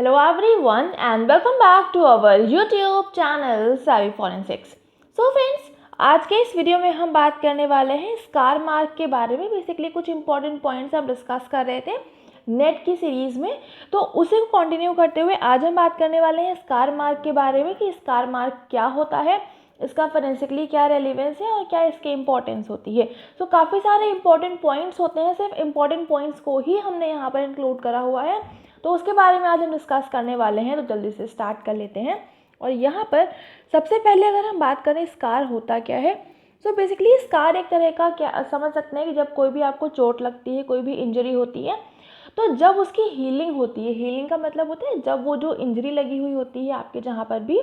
Hello everyone and welcome back to our YouTube channel Savvy Forensics. So friends, आज के इस video में हम बात करने वाले हैं स्कार मार्क के बारे में। बेसिकली कुछ इंपॉर्टेंट पॉइंट्स हम डिस्कस कर रहे थे नेट की सीरीज़ में, तो उसे को कंटिन्यू करते हुए आज हम बात करने वाले हैं स्कार मार्क के बारे में कि स्कार मार्क क्या होता है, इसका फोरेंसिकली क्या रेलिवेंस है और क्या इसकी इंपॉर्टेंस होती है। तो काफ़ी सारे इंपॉर्टेंट पॉइंट्स होते हैं, सिर्फ इंपॉर्टेंट पॉइंट्स को ही हमने यहाँ पर इंक्लूड करा हुआ है, तो उसके बारे में आज हम डिस्कस करने वाले हैं। तो जल्दी से स्टार्ट कर लेते हैं। और यहाँ पर सबसे पहले अगर हम बात करें स्कार होता क्या है, तो बेसिकली स्कार एक तरह का क्या समझ सकते हैं कि जब कोई भी आपको चोट लगती है, कोई भी इंजरी होती है, तो जब उसकी हीलिंग होती है, हीलिंग का मतलब होता है जब वो जो इंजरी लगी हुई होती है आपके जहाँ पर भी,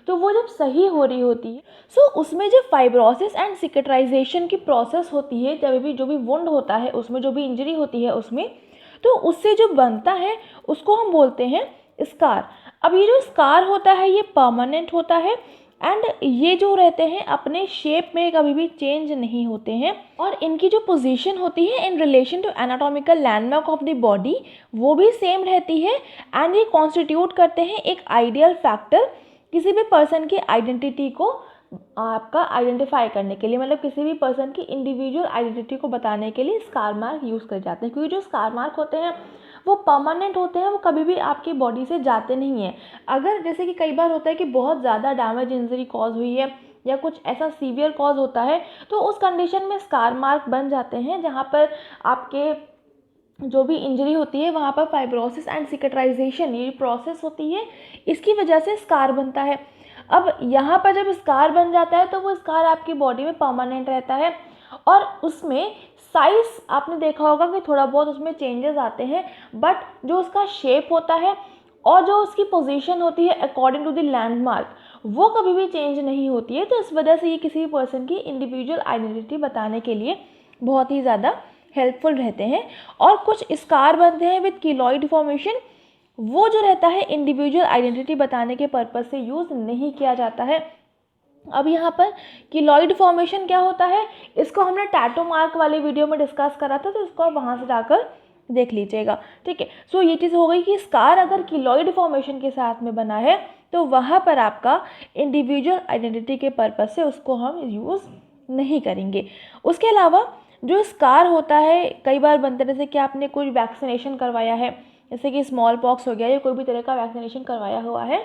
तो वो जब सही हो रही होती है, सो उसमें जो फाइब्रोसिस एंड सिकेट्राइजेशन की प्रोसेस होती है, जब भी जो भी वुंड होता है उसमें, जो भी इंजरी होती है उसमें, तो उससे जो बनता है उसको हम बोलते हैं स्कार। अब ये जो स्कार होता है ये परमानेंट होता है एंड ये जो रहते हैं अपने शेप में कभी भी चेंज नहीं होते हैं, और इनकी जो पोजीशन होती है in relation to anatomical landmark of the body वो भी सेम रहती है एंड ये कॉन्स्टिट्यूट करते हैं एक आइडियल फैक्टर किसी भी पर्सन की आइडेंटिटी को आपका आइडेंटिफाई करने के लिए, मतलब किसी भी पर्सन की इंडिविजुअल आइडेंटिटी को बताने के लिए स्कार मार्क यूज़ करे जाते हैं। क्योंकि जो स्कार मार्क होते हैं वो परमानेंट होते हैं, वो कभी भी आपकी बॉडी से जाते नहीं हैं। अगर जैसे कि कई बार होता है कि बहुत ज़्यादा डैमेज इंजरी कॉज हुई है या कुछ ऐसा सीवियर कॉज होता है, तो उस कंडीशन में स्कार मार्क बन जाते हैं, जहाँ पर आपके जो भी इंजरी होती है वहाँ पर फाइब्रोसिस एंड सिकेट्राइजेशन ये प्रोसेस होती है, इसकी वजह से स्कार बनता है। अब यहाँ पर जब स्कार बन जाता है तो वो स्कार आपकी बॉडी में परमानेंट रहता है, और उसमें साइज आपने देखा होगा कि थोड़ा बहुत उसमें चेंजेस आते हैं, बट जो उसका शेप होता है और जो उसकी पोजीशन होती है अकॉर्डिंग टू द लैंडमार्क वो कभी भी चेंज नहीं होती है। तो इस वजह से ये किसी भी पर्सन की इंडिविजुअल आइडेंटिटी बताने के लिए बहुत ही ज़्यादा हेल्पफुल रहते हैं। और कुछ स्कार बनते हैं विद कीलॉइड फॉर्मेशन, वो जो रहता है इंडिविजुअल आइडेंटिटी बताने के पर्पज़ से यूज़ नहीं किया जाता है। अब यहाँ पर कीलॉइड फॉर्मेशन क्या होता है, इसको हमने टैटू मार्क वाले वीडियो में डिस्कस करा था, तो इसको आप वहाँ से जाकर देख लीजिएगा। ठीक है, सो ये चीज़ हो गई कि स्कार अगर कीलॉइड फॉर्मेशन के साथ में बना है तो वहाँ पर आपका इंडिविजुअल आइडेंटिटी के पर्पज़ से उसको हम यूज़ नहीं करेंगे। उसके अलावा जो स्कार होता है कई बार बनते, जैसे कि आपने कोई वैक्सीनेशन करवाया है, जैसे कि स्मॉल पॉक्स हो गया या कोई भी तरह का वैक्सीनेशन करवाया हुआ है,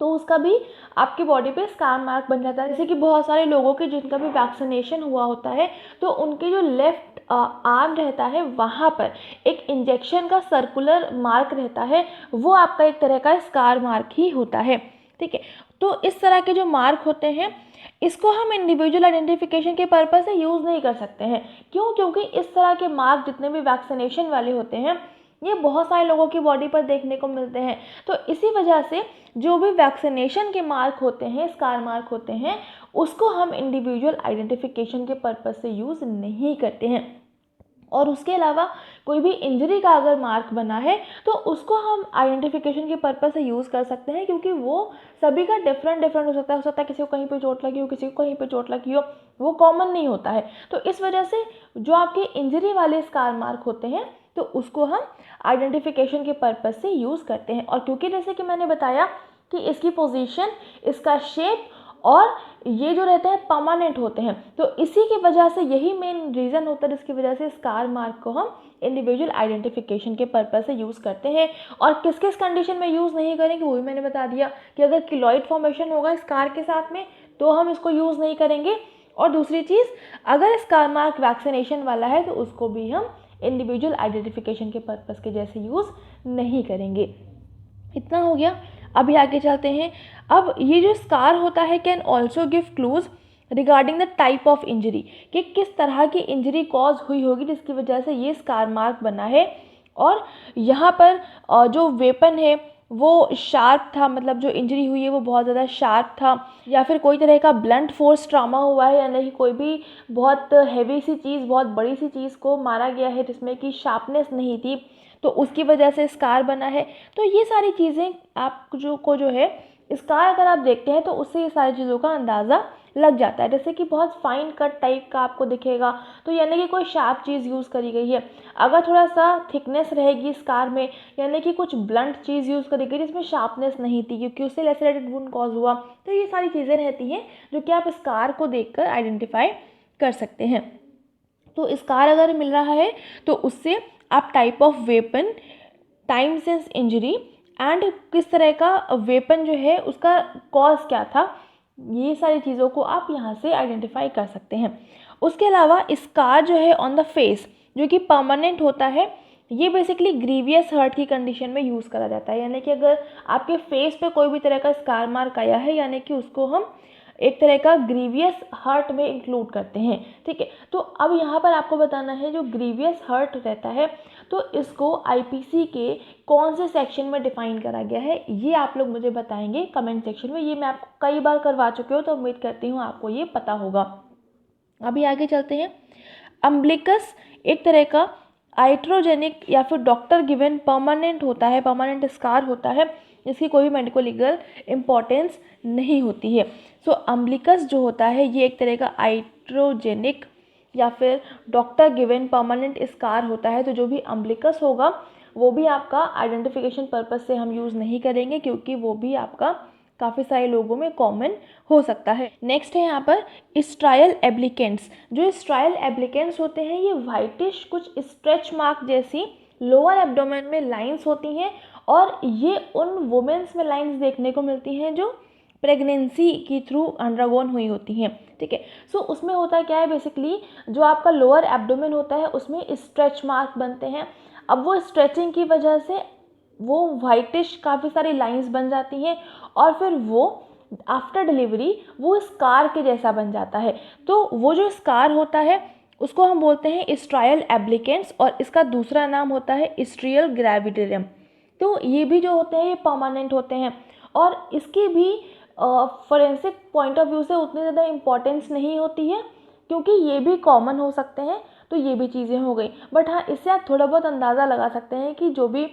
तो उसका भी आपकी बॉडी पे स्कार मार्क बन जाता है। जैसे कि बहुत सारे लोगों के जिनका भी वैक्सीनेशन हुआ होता है, तो उनके जो लेफ्ट आर्म रहता है वहाँ पर एक इंजेक्शन का सर्कुलर मार्क रहता है, वो आपका एक तरह का स्कार मार्क ही होता है। ठीक है, तो इस तरह के जो मार्क होते हैं इसको हम इंडिविजुअल आइडेंटिफिकेशन के पर्पज़ से यूज़ नहीं कर सकते हैं। क्यों? क्योंकि इस तरह के मार्क जितने भी वैक्सीनेशन वाले होते हैं ये बहुत सारे लोगों की बॉडी पर देखने को मिलते हैं, तो इसी वजह से जो भी वैक्सीनेशन के मार्क होते हैं, स्कार मार्क होते हैं, उसको हम इंडिविजुअल आइडेंटिफिकेशन के पर्पज़ से यूज़ नहीं करते हैं। और उसके अलावा कोई भी इंजरी का अगर मार्क बना है तो उसको हम आइडेंटिफिकेशन के पर्पज़ से यूज़ कर सकते हैं, क्योंकि वो सभी का डिफरेंट हो सकता है। किसी को कहीं पे चोट लगी हो, किसी को कहीं पे चोट लगी हो, वो कॉमन नहीं होता है। तो इस वजह से जो आपके इंजरी वाले स्कार मार्क होते हैं तो उसको हम आइडेंटिफिकेशन के पर्पज़ से यूज़ करते हैं। और क्योंकि जैसे कि मैंने बताया कि इसकी पोजीशन, इसका शेप और ये जो रहते हैं परमानेंट होते हैं, तो इसी की वजह से यही मेन रीज़न होता है जिसकी वजह से स्कार मार्क को हम इंडिविजुअल आइडेंटिफिकेशन के पर्पज़ से यूज़ करते हैं। और किस किस कंडीशन में यूज़ नहीं करेंगे वो भी मैंने बता दिया कि अगर कीलॉइड फॉर्मेशन होगा स्कार के साथ में तो हम इसको यूज़ नहीं करेंगे, और दूसरी चीज़ अगर स्कार मार्क वैक्सीनेशन वाला है तो उसको भी हम इंडिविजुअल आइडेंटिफिकेशन के पर्पज़ के जैसे यूज़ नहीं करेंगे। इतना हो गया। अभी आगे चलते हैं। अब ये जो स्कार होता है can also give clues regarding the type of injury, कि किस तरह की इंजरी कॉज हुई होगी जिसकी वजह से ये स्कार मार्क बना है। और यहाँ पर जो वेपन है वो शार्प था, मतलब जो इंजरी हुई है वो बहुत ज़्यादा शार्प था, या फिर कोई तरह का ब्लंट फोर्स ट्रॉमा हुआ है, या नहीं कोई भी बहुत हैवी सी चीज़, बहुत बड़ी सी चीज़ को मारा गया है जिसमें कि शार्पनेस नहीं थी, तो उसकी वजह से स्कार बना है। तो ये सारी चीज़ें आप जो है स्कार अगर आप देखते हैं तो उससे ये सारी चीज़ों का अंदाज़ा लग जाता है, जैसे कि बहुत फाइन कट टाइप का आपको दिखेगा, तो यानी कि कोई शार्प चीज़ यूज़ करी गई है। अगर थोड़ा सा थिकनेस रहेगी स्कार में, यानी कि कुछ ब्लंट चीज़ यूज़ करी गई जिसमें शार्पनेस नहीं थी क्योंकि उससे लेसरेटेड वुंड कॉज हुआ, तो ये सारी चीज़ें रहती हैं जो कि आप स्कार को देखकर आइडेंटिफाई कर सकते हैं। तो स्कार अगर मिल रहा है तो उससे आप type of weapon, time since injury and किस तरह का वेपन जो है उसका कॉज क्या था, ये सारी चीज़ों को आप यहाँ से आइडेंटिफाई कर सकते हैं। उसके अलावा स्कार जो है ऑन द फेस जो कि परमानेंट होता है, ये बेसिकली ग्रीवियस हर्ट की कंडीशन में यूज़ करा जाता है, यानी कि अगर आपके फेस पे कोई भी तरह का स्कार मार्क आया है, यानी कि उसको हम एक तरह का ग्रीवियस हर्ट में इंक्लूड करते हैं। ठीक है, तो अब यहाँ पर आपको बताना है जो ग्रीवियस हर्ट रहता है तो इसको आईपीसी के कौन से सेक्शन में डिफाइन करा गया है, ये आप लोग मुझे बताएंगे कमेंट सेक्शन में। ये मैं आपको कई बार करवा चुके हो, तो उम्मीद करती हूँ आपको ये पता होगा। अभी आगे चलते हैं। अम्बिलिकस एक तरह का आइट्रोजेनिक या फिर डॉक्टर गिवन परमानेंट होता है, परमानेंट स्कार होता है जिसकी कोई भी मेडिको लीगल इम्पॉर्टेंस नहीं होती है। सो अम्बिलिकस जो होता है ये एक तरह का आइट्रोजेनिक या फिर डॉक्टर गिवन परमानेंट स्कार होता है। तो जो भी अम्बिलिकस होगा वो भी आपका आइडेंटिफिकेशन पर्पस से हम यूज़ नहीं करेंगे क्योंकि वो भी आपका काफ़ी सारे लोगों में कॉमन हो सकता है। नेक्स्ट है यहाँ पर स्ट्रायल एब्लिकेंट्स। जो स्ट्रायल एब्लिकेंट्स होते हैं ये वाइटिश कुछ स्ट्रेच मार्क जैसी लोअर एब्डोमेन में लाइंस होती हैं और ये उन वुमेन्स में लाइंस देखने को मिलती हैं जो प्रेगनेंसी की थ्रू अंडरगोन हुई होती हैं। ठीक है, सो उसमें होता क्या है, बेसिकली जो आपका लोअर एब्डोमेन होता है उसमें स्ट्रेच मार्क बनते हैं। अब वो स्ट्रेचिंग की वजह से वो वाइटिश काफ़ी सारी लाइंस बन जाती हैं और फिर वो आफ्टर डिलीवरी वो स्कार के जैसा बन जाता है। तो वो जो स्कार होता है उसको हम बोलते हैं स्ट्रायल एब्लिकेंट्स और इसका दूसरा नाम होता है स्ट्रियल ग्रेविडेरियम। तो ये भी जो होते हैं ये परमानेंट होते हैं और इसकी भी फोरेंसिक पॉइंट ऑफ व्यू से उतनी ज़्यादा इम्पोर्टेंस नहीं होती है क्योंकि ये भी कॉमन हो सकते हैं। तो ये भी चीज़ें हो गई, बट हाँ इससे आप थोड़ा बहुत अंदाज़ा लगा सकते हैं कि जो भी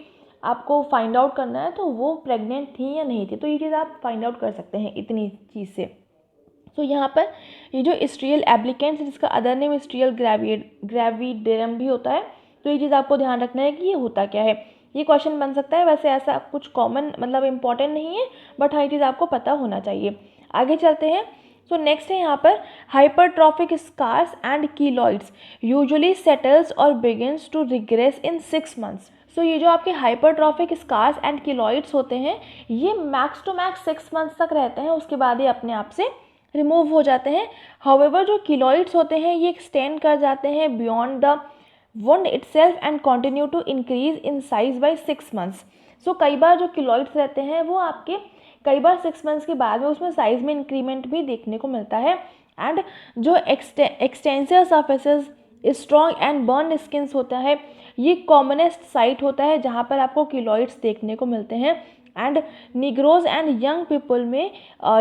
आपको फाइंड आउट करना है तो वो प्रेग्नेंट थी या नहीं थी, तो ये चीज़ आप फाइंड आउट कर सकते हैं इतनी चीज़ से। तो यहाँ पर ये जो स्ट्रियल एब्लिकेंट्स जिसका अदर नेम स्ट्रियल ग्रेविडेरियम भी होता है, तो ये चीज़ आपको ध्यान रखना है कि ये होता क्या है। ये क्वेश्चन बन सकता है, वैसे ऐसा कुछ कॉमन मतलब इम्पॉर्टेंट नहीं है, बट हाँ ये चीज़ आपको पता होना चाहिए। आगे चलते हैं। सो नेक्स्ट है यहाँ पर hypertrophic scars and keloids usually settles और begins to regress in 6 months. So ये जो आपके हाइपरट्रॉफिक स्कार्स एंड कीलॉइड्स होते हैं ये मैक्स टू मैक्स 6 मंथ्स तक रहते हैं, उसके बाद ये अपने आप से रिमूव हो जाते हैं। हाउएवर जो कीलॉइड्स होते हैं ये एक्सटेंड कर जाते हैं beyond the wound itself and continue to increase in size by 6 months. So कई बार जो कीलॉइड्स रहते हैं वो आपके कई बार 6 मंथ्स के बाद में उसमें साइज में इंक्रीमेंट भी देखने को मिलता है। एंड जो extensive surfaces strong and burn skins होता है ये कॉमनेस्ट साइट होता है जहाँ पर आपको कीलॉइड्स देखने को मिलते हैं। And Negroes and young people में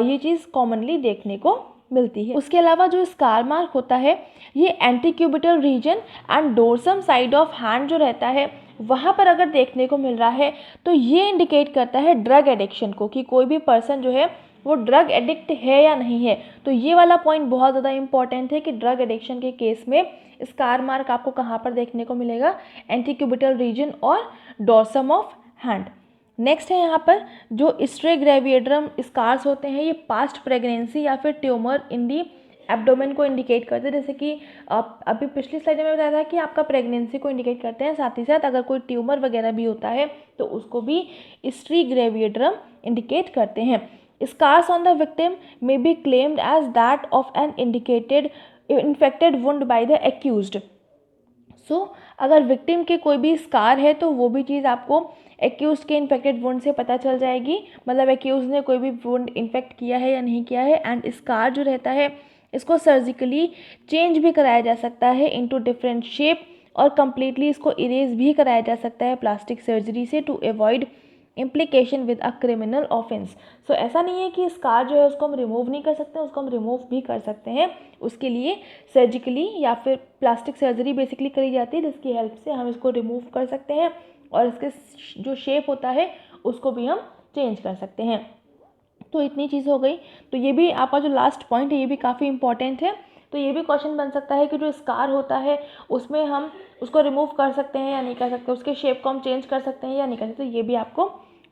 ये चीज़ कॉमनली देखने को मिलती है। उसके अलावा जो स्कार मार्क होता है ये antecubital region and dorsum side of hand जो रहता है वहाँ पर अगर देखने को मिल रहा है तो ये इंडिकेट करता है ड्रग एडिक्शन को, कि कोई भी पर्सन जो है वो ड्रग एडिक्ट है या नहीं है। तो ये वाला पॉइंट बहुत ज़्यादा इंपॉर्टेंट है कि ड्रग एडिक्शन के केस में स्कार मार्क आपको कहाँ पर देखने को मिलेगा, एंटीक्यूबिटल रीजन और डोर्सम ऑफ हैंड। नेक्स्ट है यहाँ पर जो स्ट्रेग्रेविएड्रम स्कार्स होते हैं ये पास्ट प्रेगनेंसी या फिर ट्यूमर इन दी एब्डोमेन को इंडिकेट करते हैं। जैसे कि अभी पिछली स्लाइड में बताया था कि आपका प्रेगनेंसी को इंडिकेट करते हैं, साथ ही साथ अगर कोई ट्यूमर वगैरह भी होता है तो उसको भी स्ट्रेग्रेविएड्रम इंडिकेट करते हैं। Scars on the victim may be claimed as that of an indicated infected wound by the accused. So अगर विक्टिम के कोई भी स्कार है तो वो भी चीज़ आपको एक्यूज के इन्फेक्टेड वुंड से पता चल जाएगी, मतलब एक्यूज ने कोई भी वुंड इन्फेक्ट किया है या नहीं किया है। एंड स्कार जो रहता है इसको सर्जिकली चेंज भी कराया जा सकता है इनटू डिफरेंट शेप और कम्प्लीटली इसको इरेज भी कराया जा सकता है प्लास्टिक सर्जरी से to avoid implication with a criminal offence. So ऐसा नहीं है कि स्कार जो है उसको हम रिमूव नहीं कर सकते, उसको हम रिमूव भी कर सकते हैं। उसके लिए सर्जिकली या फिर प्लास्टिक सर्जरी बेसिकली करी जाती है जिसकी हेल्प से हम इसको रिमूव कर सकते हैं और इसके जो शेप होता है उसको भी हम चेंज कर सकते हैं। तो इतनी चीज़ हो गई। तो ये भी आपका जो लास्ट पॉइंट है ये भी काफ़ी इंपॉर्टेंट है। तो ये भी क्वेश्चन बन सकता है कि जो स्कार होता है उसमें हम उसको रिमूव कर सकते हैं या नहीं कर सकते, उसके शेप को हम चेंज कर सकते हैं या नहीं कर सकते, ये भी आपको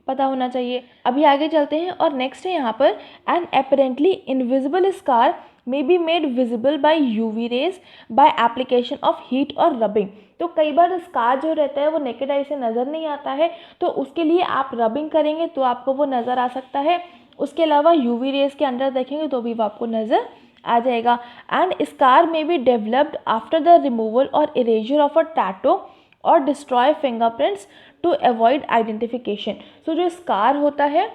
पता होना चाहिए। अभी आगे चलते हैं और नेक्स्ट है यहाँ पर, an apparently invisible scar may be made visible by UV rays by application of heat और रबिंग। तो कई बार स्कार जो रहता है वो नेकेड आई से नज़र नहीं आता है, तो उसके लिए आप रबिंग करेंगे तो आपको वो नज़र आ सकता है। उसके अलावा यूवी रेज के अंडर देखेंगे तो भी वो आपको नज़र आ जाएगा। And scar may be developed after the removal और इरेजर ऑफ अ टैटो और destroy fingerprints to avoid identification. So जो स्कार होता है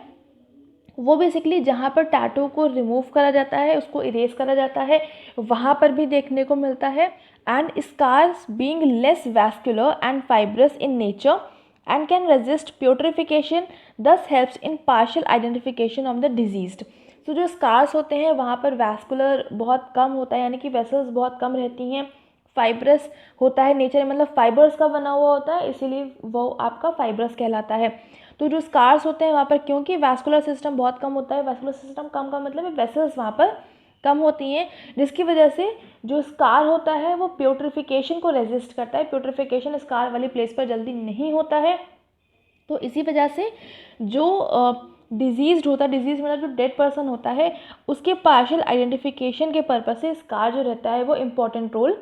वो बेसिकली जहाँ पर टैटू को रिमूव करा जाता है, उसको इरेज करा जाता है, वहाँ पर भी देखने को मिलता है। And scars being less vascular and fibrous in nature and can resist putrefaction, thus helps in partial identification of the diseased। तो जो स्कार्स होते हैं वहाँ पर वैस्कुलर बहुत कम होता है, यानी कि वेसल्स बहुत कम रहती हैं। फाइब्रस होता है नेचर में, मतलब फाइबर्स का बना हुआ होता है, इसीलिए वो आपका फाइब्रस कहलाता है। तो जो स्कार्स होते हैं वहाँ पर क्योंकि वैस्कुलर सिस्टम बहुत कम होता है, वैस्कुलर सिस्टम कम का मतलब है वेसल्स वहाँ पर कम होती हैं, जिसकी वजह से जो स्कार होता है वो प्यूट्रिफिकेशन को रेजिस्ट करता है। प्यूट्रिफिकेशन स्कार वाली प्लेस पर जल्दी नहीं होता है। तो इसी वजह से जो डिजीज़्ड होता है, डिजीज़ मतलब जो डेड पर्सन होता है, उसके पार्शियल आइडेंटिफिकेशन के पर्पस से स्कार जो रहता है वो इम्पॉर्टेंट रोल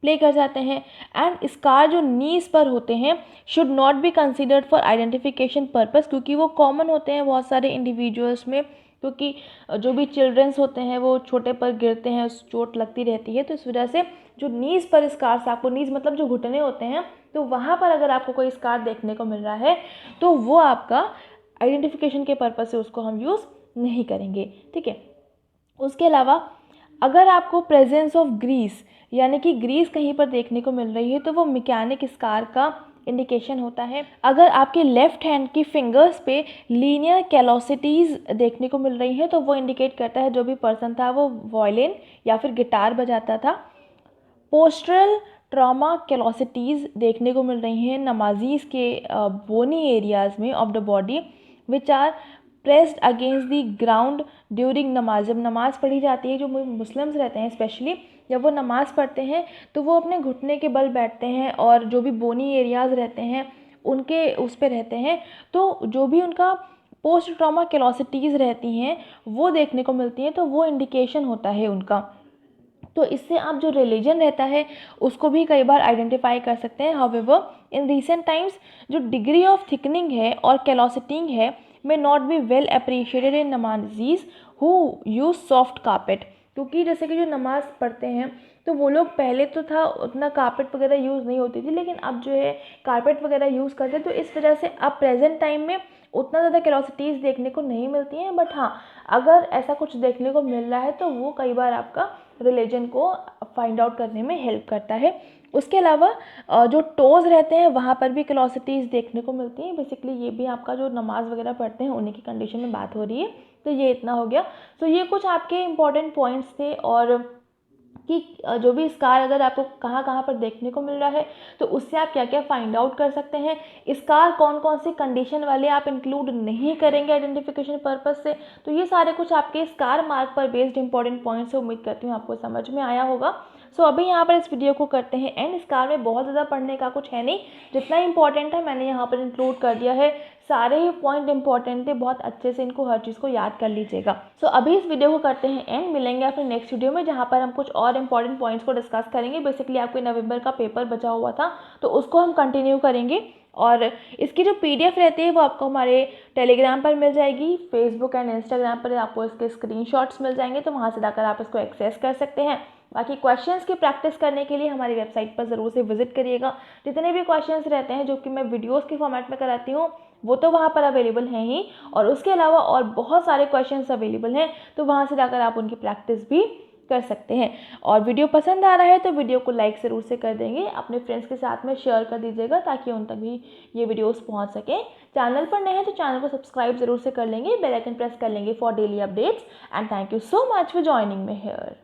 प्ले कर जाते हैं। एंड स्कार जो नीज पर होते हैं should not be considered for identification purpose, क्योंकि वो कॉमन होते हैं बहुत सारे इंडिविजुअल्स में, क्योंकि जो भी चिल्ड्रंस होते हैं वो छोटे पर गिरते हैं, चोट लगती रहती है। तो इस वजह से जो नीज़ पर स्कार्स, आपको नीज़ मतलब जो घुटने होते हैं, तो वहाँ पर अगर आपको कोई स्कार देखने को मिल रहा है तो वो आपका आइडेंटिफिकेशन के पर्पस से उसको हम यूज़ नहीं करेंगे, ठीक है। उसके अलावा अगर आपको प्रेजेंस ऑफ ग्रीस यानी कि ग्रीस कहीं पर देखने को मिल रही है तो वो मैकेनिक स्कार का इंडिकेशन होता है। अगर आपके लेफ्ट हैंड की फिंगर्स पे लीनियर कैलोसिटीज़ देखने को मिल रही हैं तो वो इंडिकेट करता है जो भी पर्सन था वो वायलिन या फिर गिटार बजाता था। पोस्टरल ट्रॉमा कैलोसिटीज़ देखने को मिल रही हैं नमाजीज़ के बोनी एरियाज़ में of the body which are pressed against the ground during नमाज। जब नमाज़ पढ़ी जाती है, जो मुस्लिम्स रहते हैं स्पेशली, जब वो नमाज़ पढ़ते हैं तो वो अपने घुटने के बल बैठते हैं और जो भी बोनी एरियाज़ रहते हैं उनके उस पे रहते हैं। तो जो भी उनका पोस्ट ट्रॉमा कैलोसिटीज़ रहती हैं वो देखने को मिलती हैं, तो वो इंडिकेशन होता है उनका। तो इससे आप जो रिलीजन रहता है उसको भी कई बार आइडेंटिफाई कर सकते हैं। हाउएवर इन रिसेंट टाइम्स जो डिग्री ऑफ थिकनिंग है और कैलोसिटिंग है may not be well appreciated in namazis who use soft carpet। क्योंकि जैसे कि जो नमाज़ पढ़ते हैं तो वो लोग पहले तो था उतना कारपेट वगैरह यूज़ नहीं होती थी, लेकिन अब जो है कारपेट वगैरह यूज़ करते हैं, तो इस वजह से अब प्रेजेंट टाइम में उतना ज़्यादा कैलोसिटीज़ देखने को नहीं मिलती हैं। बट हाँ, अगर ऐसा कुछ देखने को मिल रहा है तो वो कई बार आपका रिलीजन को फाइंड आउट करने में हेल्प करता है। उसके अलावा जो टोज़ रहते हैं वहाँ पर भी कैलोसिटीज़ देखने को मिलती हैं। बेसिकली ये भी आपका जो नमाज़ वगैरह पढ़ते हैं उन्हीं की कंडीशन में बात हो रही है। तो ये इतना हो गया। तो ये कुछ आपके इम्पॉर्टेंट पॉइंट्स थे, और कि जो भी स्कार अगर आपको कहाँ कहाँ पर देखने को मिल रहा है तो उससे आप क्या क्या फाइंड आउट कर सकते हैं, स्कार कौन कौन सी कंडीशन वाले आप इंक्लूड नहीं करेंगे आइडेंटिफिकेशन पर्पस से। तो ये सारे कुछ आपके स्कार मार्क पर बेस्ड इंपॉर्टेंट पॉइंट्स से उम्मीद करती हूँ आपको समझ में आया होगा। सो अभी यहाँ पर इस वीडियो को करते हैं एंड। स्कार में बहुत ज़्यादा पढ़ने का कुछ है नहीं, जितना इंपॉर्टेंट है मैंने यहाँ पर इंक्लूड कर दिया है। सारे ही पॉइंट इंपॉर्टेंट थे, बहुत अच्छे से इनको हर चीज़ को याद कर लीजिएगा। सो अभी इस वीडियो को करते हैं एंड, मिलेंगे अपने नेक्स्ट वीडियो में जहाँ पर हम कुछ और इंपॉर्टेंट पॉइंट्स को डिस्कस करेंगे। बेसिकली आपको नवंबर का पेपर बचा हुआ था तो उसको हम कंटिन्यू करेंगे, और इसकी जो PDF रहती है वो आपको हमारे टेलीग्राम पर मिल जाएगी, फेसबुक एंड इंस्टाग्राम पर आपको इसके स्क्रीनशॉट्स मिल जाएंगे, तो वहाँ से जाकर आप इसको एक्सेस कर सकते हैं। बाकी क्वेश्चंस की प्रैक्टिस करने के लिए हमारी वेबसाइट पर ज़रूर से विजिट करिएगा। जितने भी क्वेश्चंस रहते हैं जो कि मैं वीडियोस के फॉर्मेट में कराती हूँ वो तो वहाँ पर अवेलेबल हैं ही, और उसके अलावा और बहुत सारे क्वेश्चंस अवेलेबल हैं, तो वहाँ से जाकर आप उनकी प्रैक्टिस भी कर सकते हैं। और वीडियो पसंद आ रहा है तो वीडियो को लाइक ज़रूर से कर देंगे, अपने फ्रेंड्स के साथ में शेयर कर दीजिएगा ताकि उन तक भी ये वीडियोस पहुंच सकें। चैनल पर नए हैं तो चैनल को सब्सक्राइब ज़रूर से कर लेंगे, बेल आइकन प्रेस कर लेंगे for daily updates. And thank you so much for joining me here.